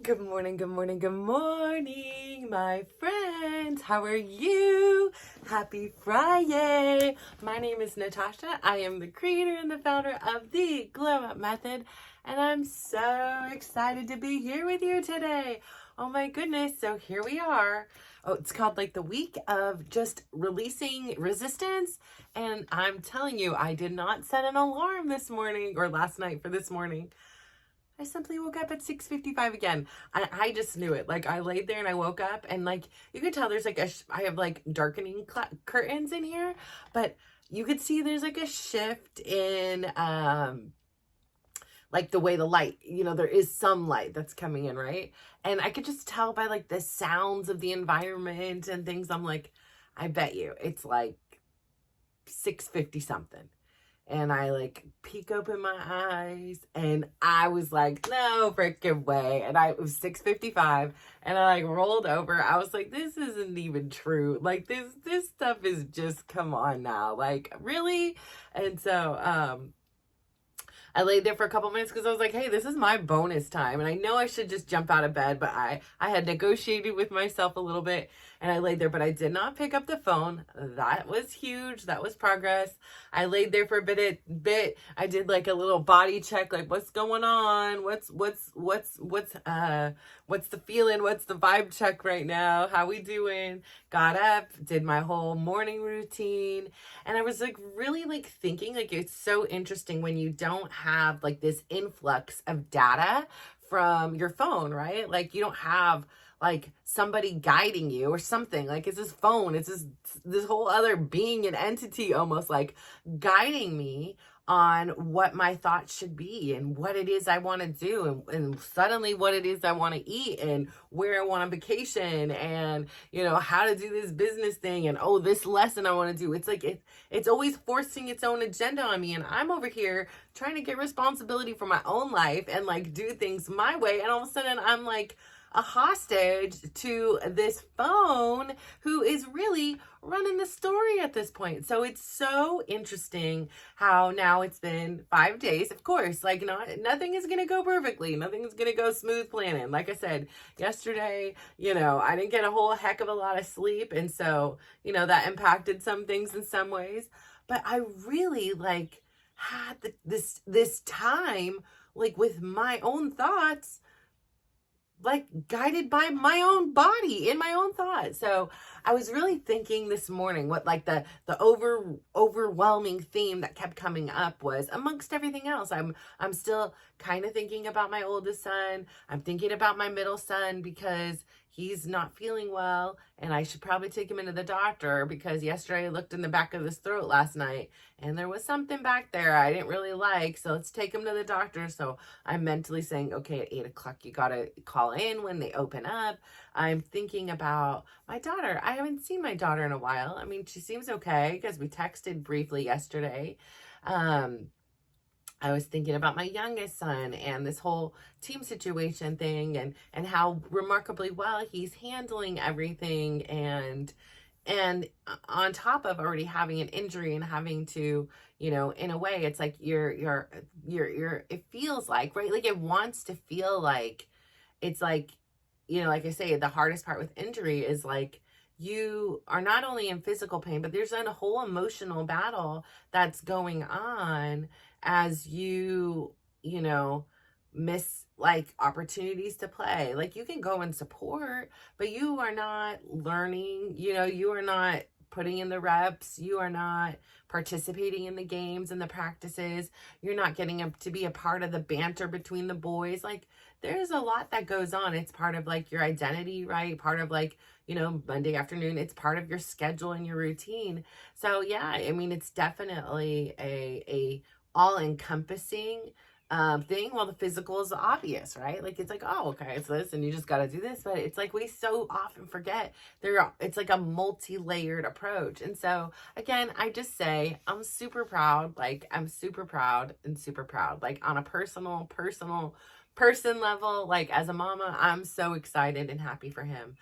Good morning, good morning, good morning, my friends. How are you? Happy Friday. My name is Natasha. I am the creator and the founder of the Glow Up Method, and I'm so excited to be here with you today. Oh my goodness. So here we are. Oh, it's called like the week of just releasing resistance. And I'm telling you, I did not set an alarm this morning or last night for this morning. I simply woke up at 6:55 again. I just knew it. Like I laid there and I woke up and like you could tell there's like I have like darkening curtains in here, but you could see there's like a shift in like the way the light, there is some light that's coming in, right? And I could just tell by like the sounds of the environment and things. I'm like, I bet you it's like 6:50 something. And I like peek open my eyes and I was like, no freaking way. And it was 6:55 and I like rolled over. I was like, this isn't even true. Like this stuff is just, come on now. Like really? And so, I laid there for a couple minutes because I was like, hey, this is my bonus time. And I know I should just jump out of bed, but I had negotiated with myself a little bit and I laid there, but I did not pick up the phone. That was huge. That was progress. I laid there for a bit. I did like a little body check, like what's going on? What's the feeling? What's the vibe check right now? How we doing? Got up, did my whole morning routine. And I was like really like thinking like it's so interesting when you don't have like this influx of data from your phone, right? Like you don't have like somebody guiding you or something. Like it's this phone, it's this whole other being and entity almost like guiding me on what my thoughts should be and what it is I want to do and suddenly what it is I want to eat and where I want on vacation and how to do this business thing and this lesson I want to do. It's like it's always forcing its own agenda on me, and I'm over here trying to get responsibility for my own life and like do things my way, and all of a sudden I'm like a hostage to this phone who is really running the story at this point. So it's so interesting how now it's been 5 days. Of course, like nothing is going to go perfectly. Nothing is going to go smooth planning. Like I said, yesterday, I didn't get a whole heck of a lot of sleep. And so, that impacted some things in some ways. But I really like had this time like with my own thoughts, like guided by my own body in my own thoughts. So I was really thinking this morning what like the overwhelming theme that kept coming up was, amongst everything else, I'm still kind of thinking about my oldest son. I'm thinking about my middle son because he's not feeling well and I should probably take him into the doctor because yesterday I looked in the back of his throat last night and there was something back there I didn't really like. So let's take him to the doctor. So I'm mentally saying, okay, at 8:00, you got to call in when they open up. I'm thinking about my daughter. I haven't seen my daughter in a while. I mean, she seems okay because we texted briefly yesterday. I was thinking about my youngest son and this whole team situation thing and how remarkably well he's handling everything and on top of already having an injury and having to, in a way, it's like you're it feels like, right? Like it wants to feel like it's like, like I say, the hardest part with injury is like you are not only in physical pain, but there's a whole emotional battle that's going on as miss like opportunities to play. Like you can go and support, but you are not learning, you are not putting in the reps, you are not participating in the games and the practices, you're not getting to be a part of the banter between the boys. Like there's a lot that goes on. It's part of like your identity, right? Part of like, Monday afternoon, it's part of your schedule and your routine. So yeah, I mean, it's definitely a all-encompassing thing. Well, the physical is obvious, right? Like it's like, oh, okay, it's this and you just got to do this. But it's like we so often forget it's like a multi-layered approach. And so again, I just say I'm super proud. Like I'm super proud and super proud. Like on a personal person level, like as a mama, I'm so excited and happy for him.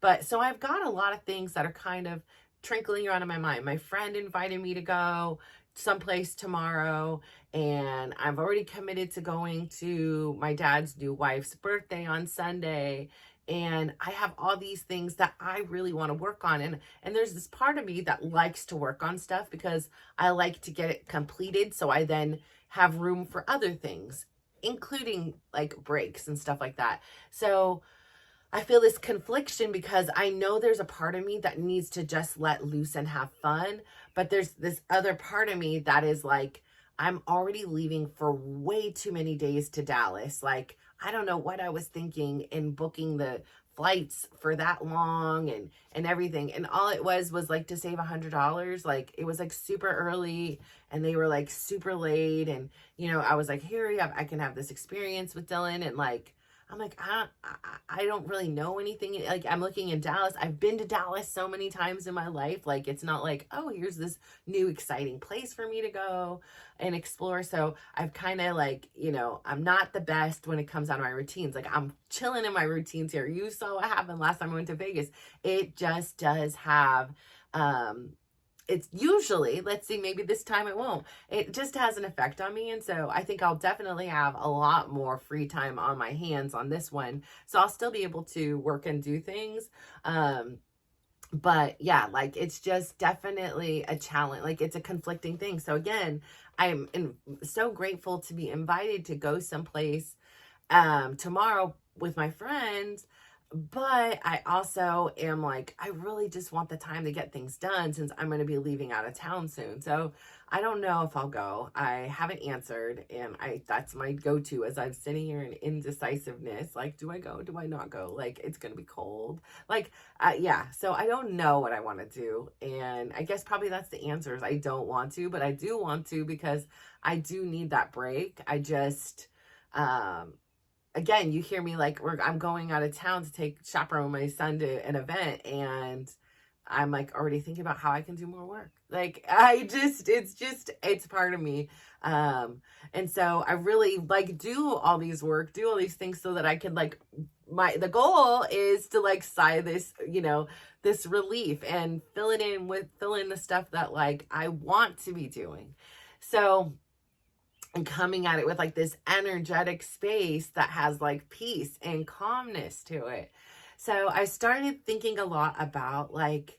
But so I've got a lot of things that are kind of trickling around in my mind. My friend invited me to go someplace tomorrow, and I've already committed to going to my dad's new wife's birthday on Sunday. And I have all these things that I really want to work on. And there's this part of me that likes to work on stuff because I like to get it completed. So I then have room for other things, including like breaks and stuff like that. So I feel this confliction because I know there's a part of me that needs to just let loose and have fun. But there's this other part of me that is like, I'm already leaving for way too many days to Dallas. Like, I don't know what I was thinking in booking the flights for that long and everything. And all it was like to save $100. Like, it was like super early and they were like super late. And, you know, I was like, here, I can have this experience with Dylan. And like, I'm like, I don't really know anything. Like, I'm looking in Dallas. I've been to Dallas so many times in my life. Like, it's not like, oh, here's this new exciting place for me to go and explore. So I've kind of like, you know, I'm not the best when it comes down to my routines. Like, I'm chilling in my routines here. You saw what happened last time I went to Vegas. It just does have, it's usually, let's see, maybe this time it won't. It just has an effect on me. And so I think I'll definitely have a lot more free time on my hands on this one. So I'll still be able to work and do things. But yeah, like, it's just definitely a challenge. Like, it's a conflicting thing. So again, I'm so grateful to be invited to go someplace tomorrow with my friends. But I also am like, I really just want the time to get things done since I'm going to be leaving out of town soon. So I don't know if I'll go. I haven't answered. And that's my go-to as I'm sitting here in indecisiveness. Like, do I go? Do I not go? Like, it's going to be cold. Like, yeah. So I don't know what I want to do. And I guess probably that's the answer is I don't want to, but I do want to because I do need that break. I just, again, you hear me like I'm going out of town to chaperone my son to an event, and I'm like already thinking about how I can do more work. Like, it's part of me. And so I really like do all these things so that I can like, the goal is to like sigh this, you know, this relief and fill in the stuff that like I want to be doing. So, and coming at it with like this energetic space that has like peace and calmness to it. So I started thinking a lot about like,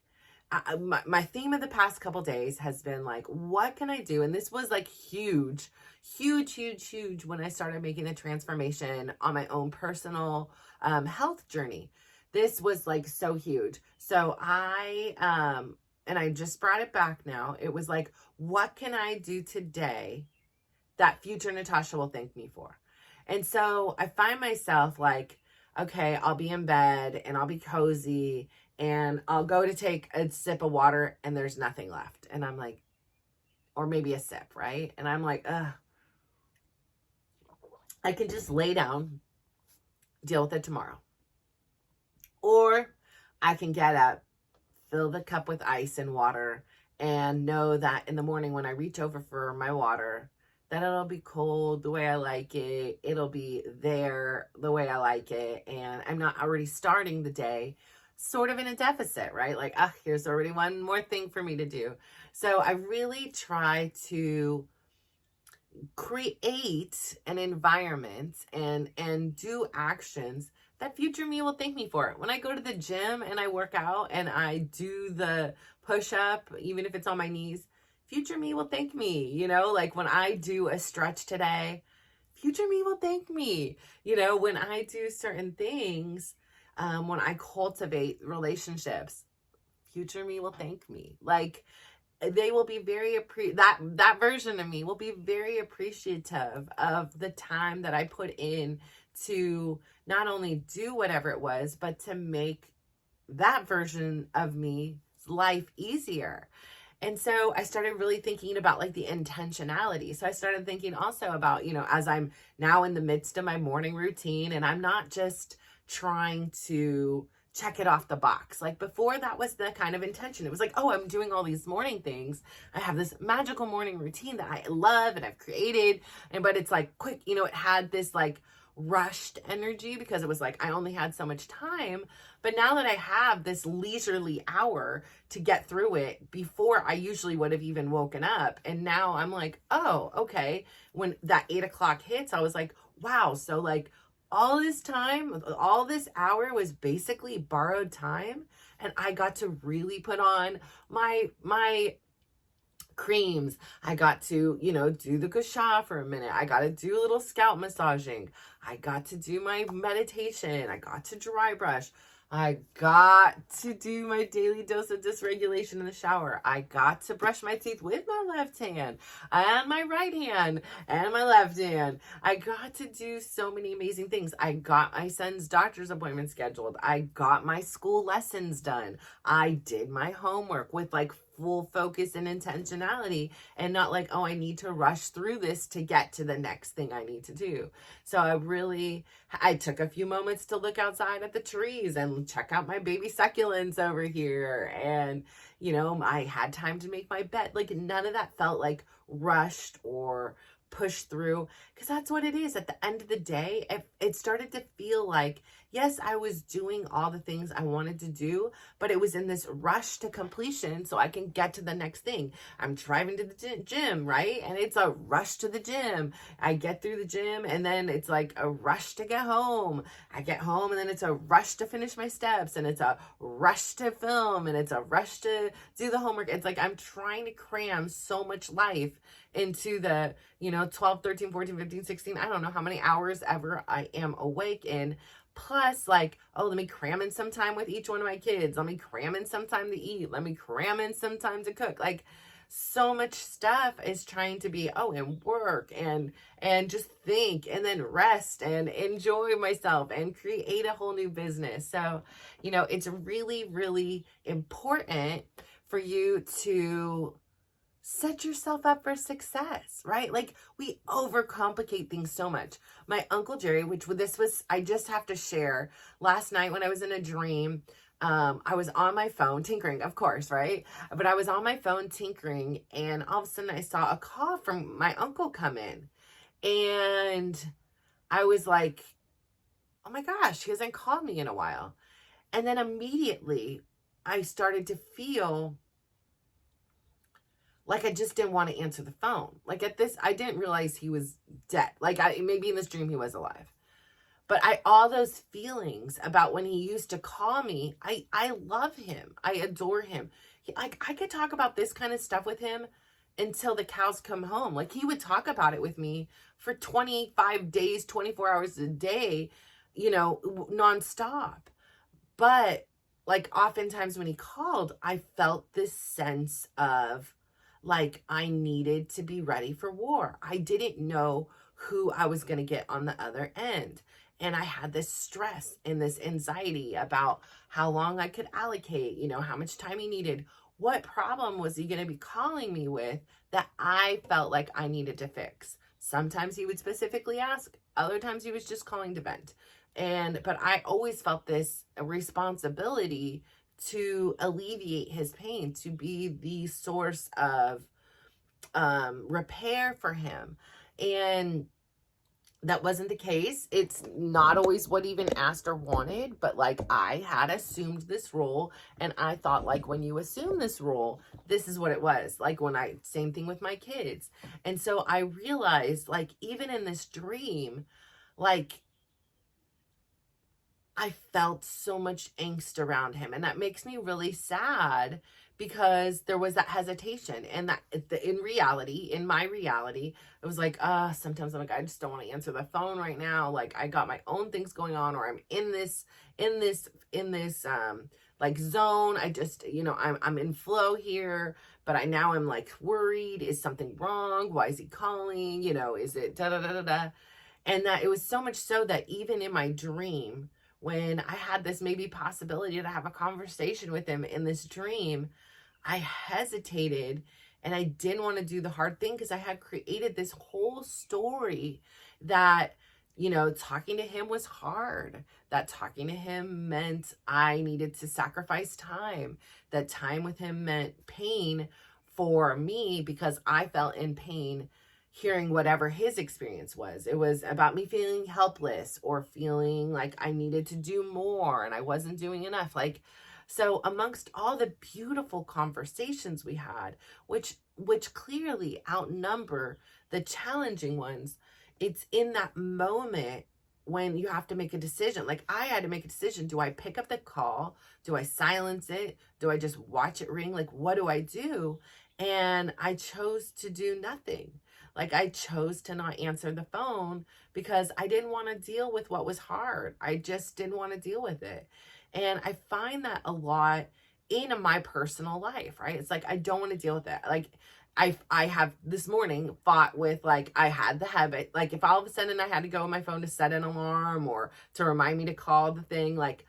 my theme of the past couple days has been like, what can I do? And this was like huge when I started making the transformation on my own personal health journey. This was like so huge. So and I just brought it back now. It was like, what can I do today that future Natasha will thank me for? And so I find myself like, okay, I'll be in bed and I'll be cozy and I'll go to take a sip of water and there's nothing left. And I'm like, or maybe a sip, right? And I'm like, I can just lay down, deal with it tomorrow. Or I can get up, fill the cup with ice and water, and know that in the morning when I reach over for my water, that it'll be cold the way I like it. It'll be there the way I like it. And I'm not already starting the day sort of in a deficit, right? Like, here's already one more thing for me to do. So I really try to create an environment and do actions that future me will thank me for. When I go to the gym and I work out and I do the push-up, even if it's on my knees, future me will thank me. You know, like when I do a stretch today, future me will thank me. You know, when I do certain things, when I cultivate relationships, future me will thank me. Like, they will be very that version of me will be very appreciative of the time that I put in to not only do whatever it was, but to make that version of me life easier. And so I started really thinking about like the intentionality. So I started thinking also about, you know, as I'm now in the midst of my morning routine and I'm not just trying to check it off the box. Like before, that was the kind of intention. It was like, oh, I'm doing all these morning things. I have this magical morning routine that I love and I've created. But it's like quick, you know, it had this like rushed energy because it was like I only had so much time. But now that I have this leisurely hour to get through it before I usually would have even woken up, and now I'm like, oh, okay. When that 8 o'clock hits, I was like, wow. So like all this time, all this hour was basically borrowed time, and I got to really put on my creams. I got to, do the gusha for a minute. I got to do a little scalp massaging. I got to do my meditation. I got to dry brush. I got to do my daily dose of dysregulation in the shower. I got to brush my teeth with my left hand and my right hand and my left hand. I got to do so many amazing things. I got my son's doctor's appointment scheduled. I got my school lessons done. I did my homework with like full focus and intentionality, and not like, oh, I need to rush through this to get to the next thing I need to do. So I took a few moments to look outside at the trees and check out my baby succulents over here. And, I had time to make my bed. Like none of that felt like rushed or pushed through, because that's what it is. At the end of the day, it started to feel like, yes, I was doing all the things I wanted to do, but it was in this rush to completion so I can get to the next thing. I'm driving to the gym, right? And it's a rush to the gym. I get through the gym, and then it's like a rush to get home. I get home, and then it's a rush to finish my steps, and it's a rush to film, and it's a rush to do the homework. It's like I'm trying to cram so much life into the 12, 13, 14, 15, 16, I don't know how many hours ever I am awake in. Plus, like, oh, let me cram in some time with each one of my kids. Let me cram in some time to eat. Let me cram in some time to cook. Like, so much stuff is trying to be, and work and just think and then rest and enjoy myself and create a whole new business. So, it's really, really important for you to set yourself up for success, right? Like we overcomplicate things so much. My Uncle Jerry, I just have to share, last night when I was in a dream, I was on my phone tinkering, of course, right? But I was on my phone tinkering, and all of a sudden I saw a call from my uncle come in, and I was like, oh my gosh, he hasn't called me in a while. And then immediately I started to feel like I just didn't want to answer the phone. Like I didn't realize he was dead. Like maybe in this dream he was alive. But all those feelings about when he used to call me, I love him. I adore him. I could talk about this kind of stuff with him until the cows come home. Like he would talk about it with me for 25 days, 24 hours a day, nonstop. But like oftentimes when he called, I felt this sense of like I needed to be ready for war. I didn't know who I was going to get on the other end. And I had this stress and this anxiety about how long I could allocate, how much time he needed. What problem was he going to be calling me with that I felt like I needed to fix? Sometimes he would specifically ask, other times he was just calling to vent. But I always felt this responsibility to alleviate his pain, to be the source of repair for him. And that wasn't the case. It's not always what even asked or wanted, but like I had assumed this role, and I thought like when you assume this role, this is what it was. Like same thing with my kids. And so I realized like even in this dream, like I felt so much angst around him, and that makes me really sad because there was that hesitation, and that in my reality, it was like, sometimes I'm like, I just don't want to answer the phone right now. Like I got my own things going on, or I'm in this like zone. I just, I'm in flow here, but I'm like worried. Is something wrong? Why is he calling? Is it da da da da da? And that it was so much so that even in my dream, when I had this maybe possibility to have a conversation with him in this dream, I hesitated and I didn't want to do the hard thing because I had created this whole story that, talking to him was hard, that talking to him meant I needed to sacrifice time, that time with him meant pain for me because I felt in pain, hearing whatever his experience was. It was about me feeling helpless or feeling like I needed to do more and I wasn't doing enough. Like, so amongst all the beautiful conversations we had, which clearly outnumber the challenging ones, it's in that moment when you have to make a decision. Like, I had to make a decision. Do I pick up the call? Do I silence it? Do I just watch it ring? Like, what do I do? And I chose to do nothing. Like, I chose to not answer the phone because I didn't want to deal with what was hard. I just didn't want to deal with it. And I find that a lot in my personal life, right? It's like, I don't want to deal with it. Like, I have this morning fought with, like, I had the habit, like, if all of a sudden I had to go on my phone to set an alarm or to remind me to call the thing, like,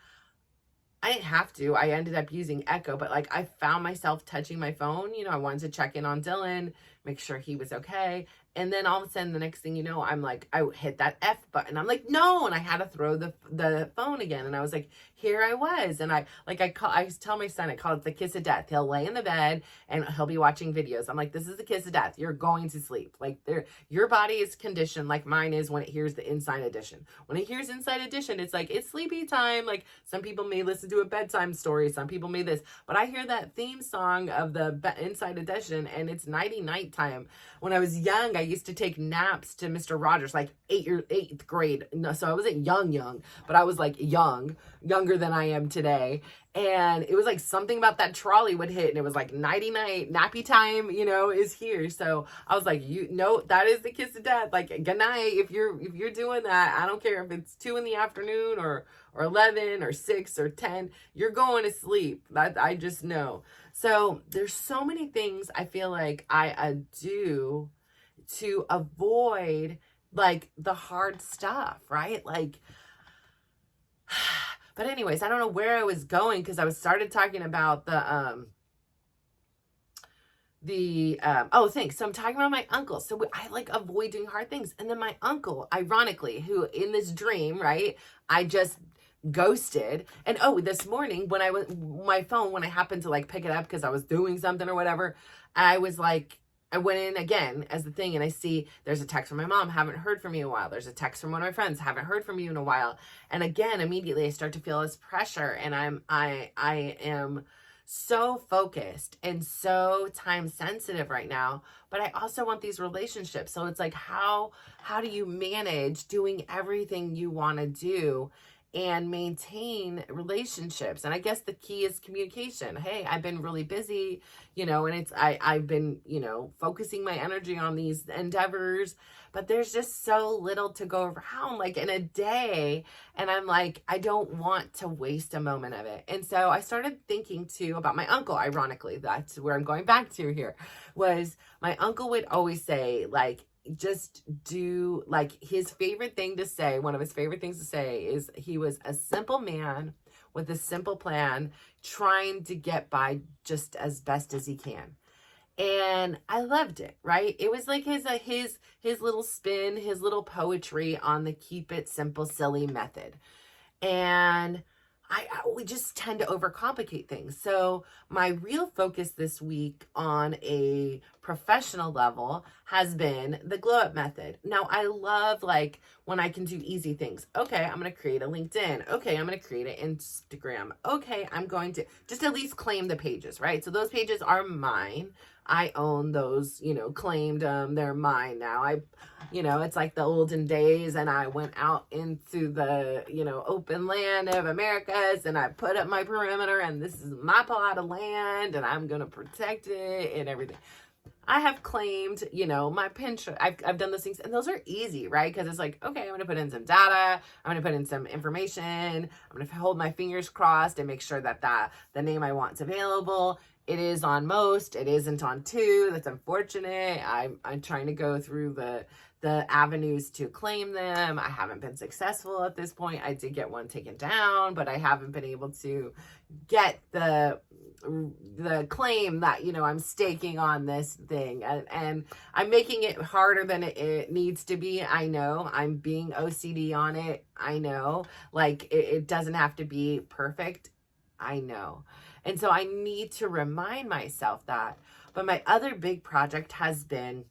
I didn't have to. I ended up using Echo, but like, I found myself touching my phone. You know, I wanted to check in on Dylan, make sure he was okay. And then all of a sudden, the next thing you know, I'm like, I hit that F button. I'm like, no. And I had to throw the phone again. And I was like, here I was. And I tell my son, I call it the kiss of death. He'll lay in the bed and he'll be watching videos. I'm like, this is the kiss of death. You're going to sleep. Like, your body is conditioned like mine is when it hears the Inside Edition. When it hears Inside Edition, it's like, it's sleepy time. Like, some people may listen to a bedtime story. Some people may this. But I hear that theme song of the Inside Edition and it's nighty night time. When I was young, I used to take naps to Mr. Rogers, like eighth grade. No, so I wasn't young, but I was like younger than I am today. And it was like something about that trolley would hit and it was like nighty night, nappy time, you know, is here. So I was like, that is the kiss of death. Like, good night. If you're doing that, I don't care if it's 2 p.m. or 11 or 6 or 10, you're going to sleep. That I just know. So there's so many things I feel like I do to avoid like the hard stuff, right? Like, but anyways, I don't know where I was going because I started talking about thanks. So I'm talking about my uncle. So I like avoid doing hard things. And then my uncle, ironically, who in this dream, right, I just ghosted. And this morning when my phone, when I happened to like pick it up because I was doing something or whatever, I was like, I went in again as the thing and I see there's a text from my mom, haven't heard from you in a while. There's a text from one of my friends, haven't heard from you in a while. And again, immediately I start to feel this pressure and I am so focused and so time sensitive right now, but I also want these relationships. So it's like, how do you manage doing everything you want to do and maintain relationships? And I guess the key is communication. Hey, I've been really busy, and I've been, focusing my energy on these endeavors, but there's just so little to go around like in a day. And I'm like, I don't want to waste a moment of it. And so I started thinking too about my uncle. Ironically, that's where I'm going back to here, was my uncle would always say, like, just do, like, his favorite thing to say, one of his favorite things to say is he was a simple man with a simple plan, trying to get by just as best as he can. And I loved it, right? It was like his little spin, his little poetry on the keep it simple, silly method. And we just tend to overcomplicate things. So my real focus this week on a professional level has been the glow up method. Now I love, like, when I can do easy things. Okay, I'm going to create a LinkedIn. Okay, I'm going to create an Instagram. Okay, I'm going to just at least claim the pages, right? So those pages are mine. I own those, claimed them. They're mine now. It's like the olden days and I went out into the, open land of Americas and I put up my perimeter and this is my plot of land and I'm going to protect it and everything. I have claimed, my Pinterest. I've done those things and those are easy, right? Because it's like, okay, I'm going to put in some data. I'm going to put in some information. I'm going to hold my fingers crossed and make sure that the name I want is available. It is on most. It isn't on two. That's unfortunate. I'm trying to go through the avenues to claim them. I haven't been successful at this point. I did get one taken down, but I haven't been able to get the claim that, I'm staking on this thing. And I'm making it harder than it needs to be. I know I'm being OCD on it. I know, like, it doesn't have to be perfect. I know. And so I need to remind myself that. But my other big project has been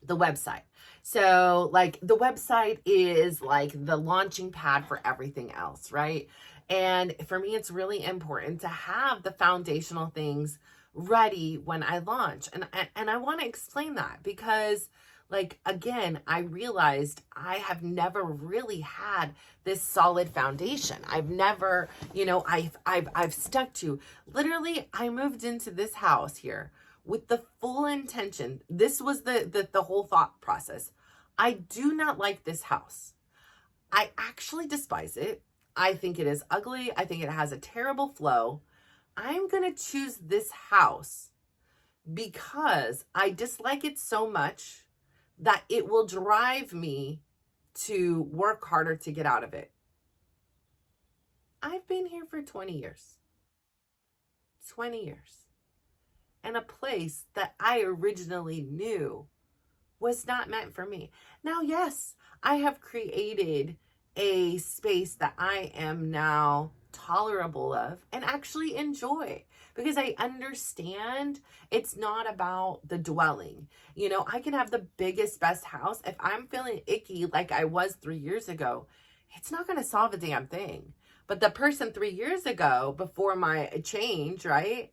the website. So like the website is like the launching pad for everything else, right? And for me, it's really important to have the foundational things ready when I launch. And I want to explain that because like again, I realized I have never really had this solid foundation. I've never, I've stuck to, literally I moved into this house here with the full intention. This was the whole thought process. I do not like this house. I actually despise it. I think it is ugly. I think it has a terrible flow. I'm going to choose this house because I dislike it so much that it will drive me to work harder to get out of it. I've been here for 20 years. 20 years. And a place that I originally knew was not meant for me. Now, yes, I have created a space that I am now tolerable of and actually enjoy because I understand it's not about the dwelling. I can have the biggest, best house. If I'm feeling icky like I was 3 years ago, it's not going to solve a damn thing. But the person 3 years ago, before my change, right,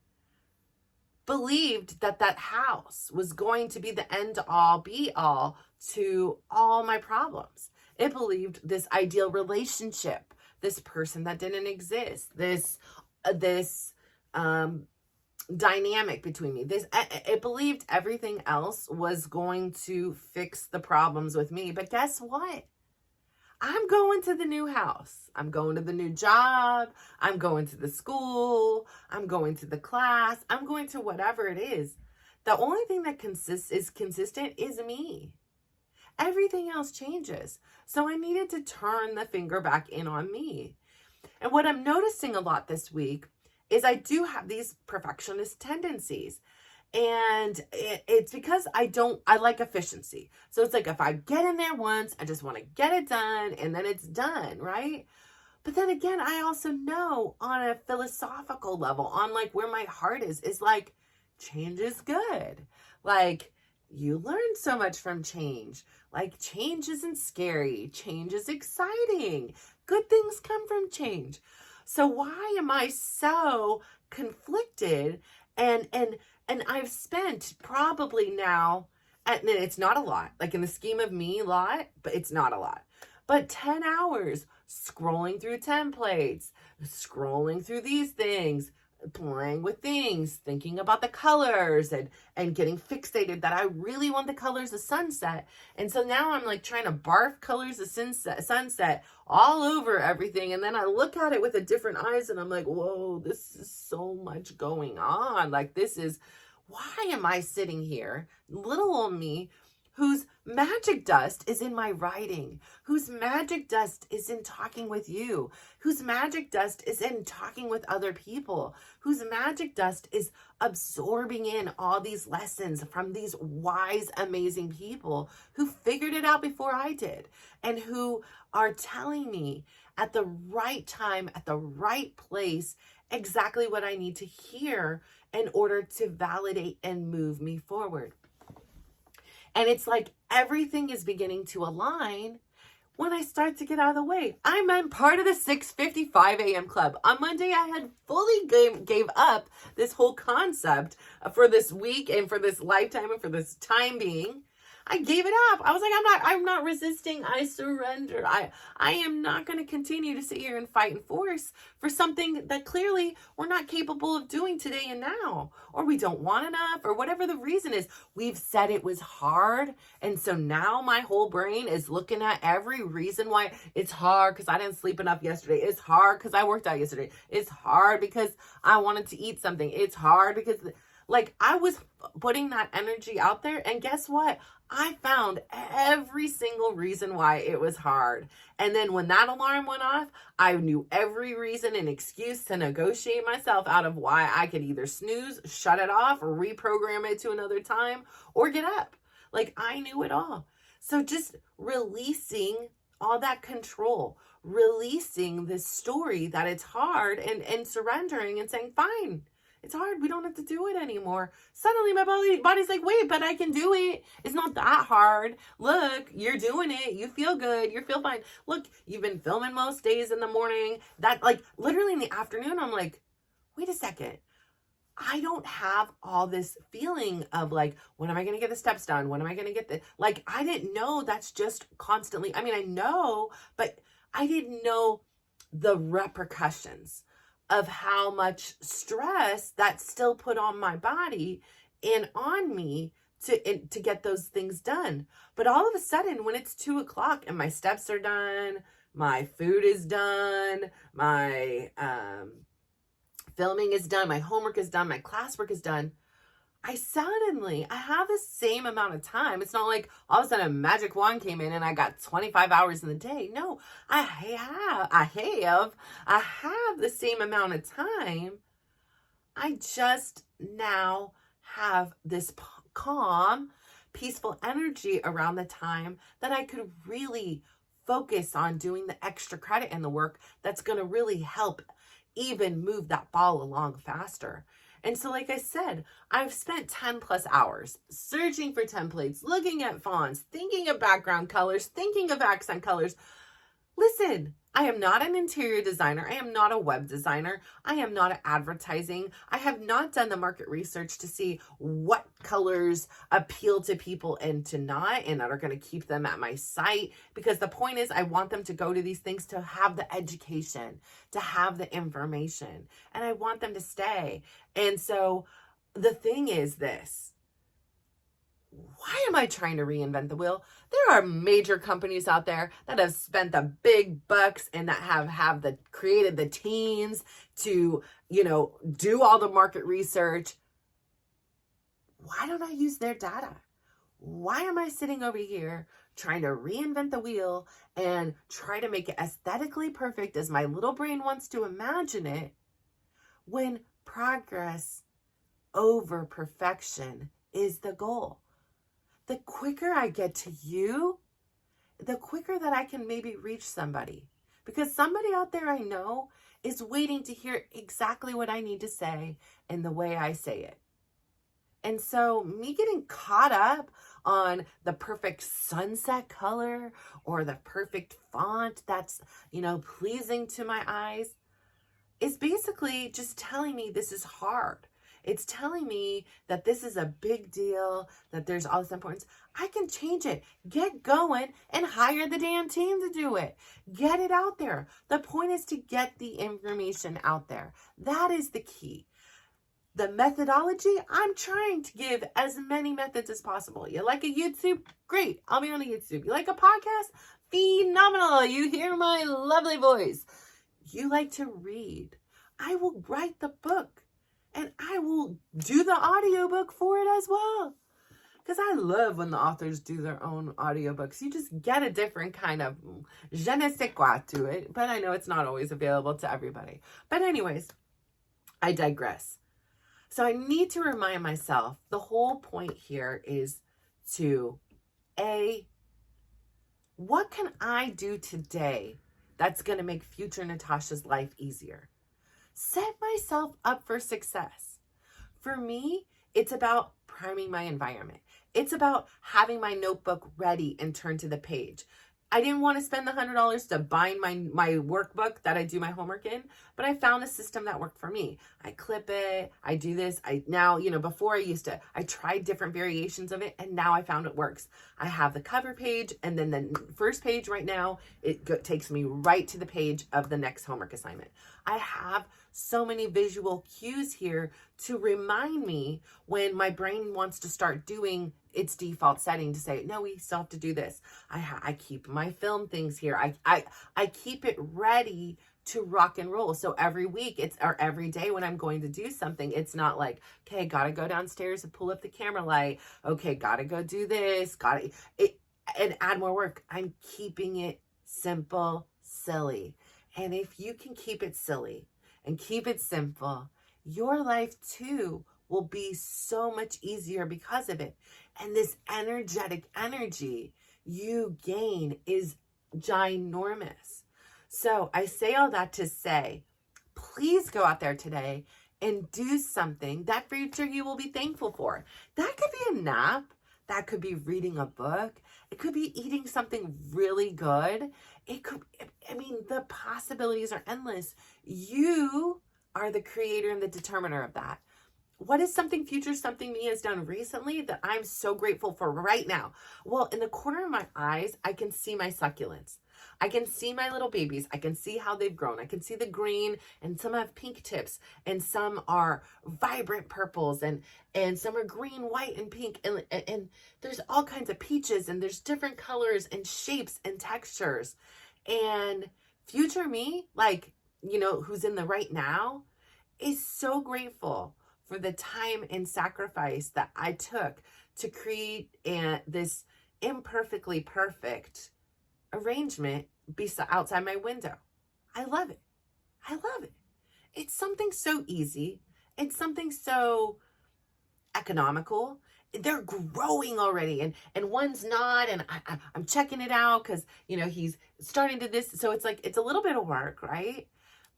believed that that house was going to be the end all be all to all my problems. It believed this ideal relationship, this person that didn't exist, this dynamic between me. It believed everything else was going to fix the problems with me. But guess what? I'm going to the new house. I'm going to the new job. I'm going to the school. I'm going to the class. I'm going to whatever it is. The only thing that is consistent is me. Everything else changes. So I needed to turn the finger back in on me. And what I'm noticing a lot this week is I do have these perfectionist tendencies. And it's because I like efficiency. So it's like if I get in there once, I just want to get it done and then it's done, right? But then again, I also know on a philosophical level, on like where my heart is like change is good. Like you learn so much from change. Like change isn't scary. Change is exciting. Good things come from change. So why am I so conflicted and I've spent probably now, and it's not a lot, like in the scheme of me, a lot, but it's not a lot. But 10 hours scrolling through templates, scrolling through these things, playing with things, thinking about the colors and getting fixated that I really want the colors of sunset. And so now I'm like trying to barf colors of sunset all over everything. And then I look at it with a different eyes and I'm like, whoa, this is so much going on. Like why am I sitting here, little old me, whose magic dust is in my writing, whose magic dust is in talking with you, whose magic dust is in talking with other people, whose magic dust is absorbing in all these lessons from these wise, amazing people who figured it out before I did and who are telling me at the right time, at the right place, exactly what I need to hear in order to validate and move me forward. And it's like everything is beginning to align when I start to get out of the way. I'm part of the 6:55 a.m. club. On Monday, I had fully gave up this whole concept for this week and for this lifetime and for this time being. I gave it up. I was like, I'm not resisting. I surrender. I am not going to continue to sit here and fight and force for something that clearly we're not capable of doing today and now, or we don't want enough, or whatever the reason is. We've said it was hard. And so now my whole brain is looking at every reason why it's hard because I didn't sleep enough yesterday. It's hard because I worked out yesterday. It's hard because I wanted to eat something. It's hard because like I was putting that energy out there. And guess what? I found every single reason why it was hard. And then when that alarm went off, I knew every reason and excuse to negotiate myself out of why I could either snooze, shut it off, or reprogram it to another time, or get up. Like I knew it all. So just releasing all that control, releasing this story that it's hard and surrendering and saying, fine, It's hard. We don't have to do it anymore. Suddenly my body's like, wait, but I can do it. It's not that hard. Look, you're doing it. You feel good. You feel fine. Look, you've been filming most days in the morning. That, like, literally in the afternoon, I'm like, wait a second. I don't have all this feeling of like, when am I going to get the steps done? When am I going to get the, like, I didn't know that's just constantly, I mean, I know, but I didn't know the repercussions of how much stress that's still put on my body and on me to get those things done. But all of a sudden, when it's 2:00 and my steps are done, my food is done, my, filming is done, my homework is done, my classwork is done, I have the same amount of time. It's not like all of a sudden a magic wand came in and I got 25 hours in the day. No, I have the same amount of time. I just now have this calm, peaceful energy around the time that I could really focus on doing the extra credit and the work that's going to really help even move that ball along faster. And so, like I said, I've spent 10 plus hours searching for templates, looking at fonts, thinking of background colors, thinking of accent colors. Listen, I am not an interior designer. I am not a web designer. I am not advertising. I have not done the market research to see what colors appeal to people and to not, and that are going to keep them at my site. Because the point is, I want them to go to these things to have the education, to have the information, and I want them to stay. And so the thing is this. Why am I trying to reinvent the wheel? There are major companies out there that have spent the big bucks and that have created the teams to, do all the market research. Why don't I use their data? Why am I sitting over here trying to reinvent the wheel and try to make it aesthetically perfect as my little brain wants to imagine it, when progress over perfection is the goal? The quicker I get to you, the quicker that I can maybe reach somebody. Because somebody out there I know is waiting to hear exactly what I need to say and the way I say it. And so me getting caught up on the perfect sunset color or the perfect font that's, pleasing to my eyes is basically just telling me this is hard. It's telling me that this is a big deal, that there's all this importance. I can change it. Get going and hire the damn team to do it. Get it out there. The point is to get the information out there. That is the key. The methodology, I'm trying to give as many methods as possible. You like a YouTube? Great. I'll be on a YouTube. You like a podcast? Phenomenal. You hear my lovely voice. You like to read? I will write the book. And I will do the audiobook for it as well. Because I love when the authors do their own audiobooks. You just get a different kind of je ne sais quoi to it. But I know it's not always available to everybody. But anyways, I digress. So I need to remind myself, the whole point here is to, what can I do today that's going to make future Natasha's life easier? Set myself up for success. For me, it's about priming my environment. It's about having my notebook ready and turned to the page. I didn't want to spend the $100 to bind my workbook that I do my homework in, but I found a system that worked for me. I clip it, I do this. Before I tried different variations of it, and now I found it works. I have the cover page, and then the first page right now, takes me right to the page of the next homework assignment. I have so many visual cues here to remind me when my brain wants to start doing its default setting to say, no, we still have to do this. I keep my film things here. I keep it ready to rock and roll. So every week or every day when I'm going to do something, it's not like, okay, gotta go downstairs and pull up the camera light. Okay, gotta go do this. And add more work. I'm keeping it simple, silly. And if you can keep it silly and keep it simple, your life too will be so much easier because of it. And this energetic energy you gain is ginormous. So I say all that to say, please go out there today and do something that future you will be thankful for. That could be a nap. That could be reading a book. It could be eating something really good. It could, I mean, the possibilities are endless. You are the creator and the determiner of that. What is something future something me has done recently that I'm so grateful for right now? Well, in the corner of my eyes, I can see my succulents. I can see my little babies. I can see how they've grown. I can see the green, and some have pink tips, and some are vibrant purples, and some are green, white, and pink. And there's all kinds of peaches, and there's different colors and shapes and textures. And future me, like, you know, who's in the right now, is so grateful for the time and sacrifice that I took to create this imperfectly perfect arrangement outside my window. I love it. I love it. It's something so easy. It's something so economical. They're growing already, and one's not, and I'm checking it out because, you know, he's starting to this. So it's like, it's a little bit of work, right?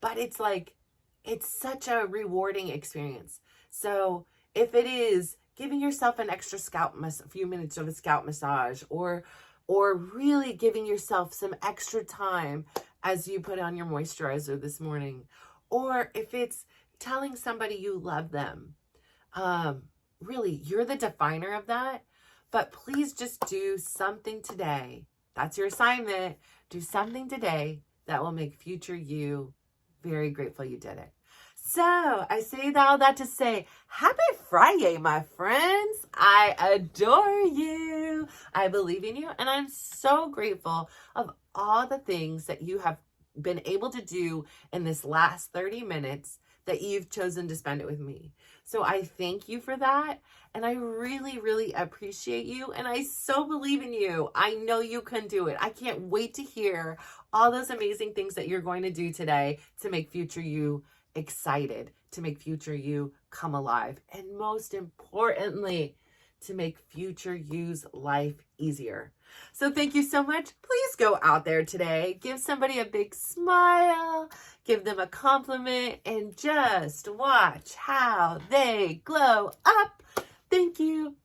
But it's like, it's such a rewarding experience. So if it is giving yourself an extra a few minutes of a scalp massage, or really giving yourself some extra time as you put on your moisturizer this morning, or if it's telling somebody you love them, really, you're the definer of that. But please just do something today. That's your assignment. Do something today that will make future you very grateful you did it. So I say all that to say, happy Friday, my friends. I adore you. I believe in you. And I'm so grateful of all the things that you have been able to do in this last 30 minutes that you've chosen to spend it with me. So I thank you for that. And I really, really appreciate you. And I so believe in you. I know you can do it. I can't wait to hear all those amazing things that you're going to do today to make future you excited, to make future you come alive, and most importantly, to make future you's life easier. So thank you so much. Please go out there today, give somebody a big smile, give them a compliment, and just watch how they glow up. Thank you.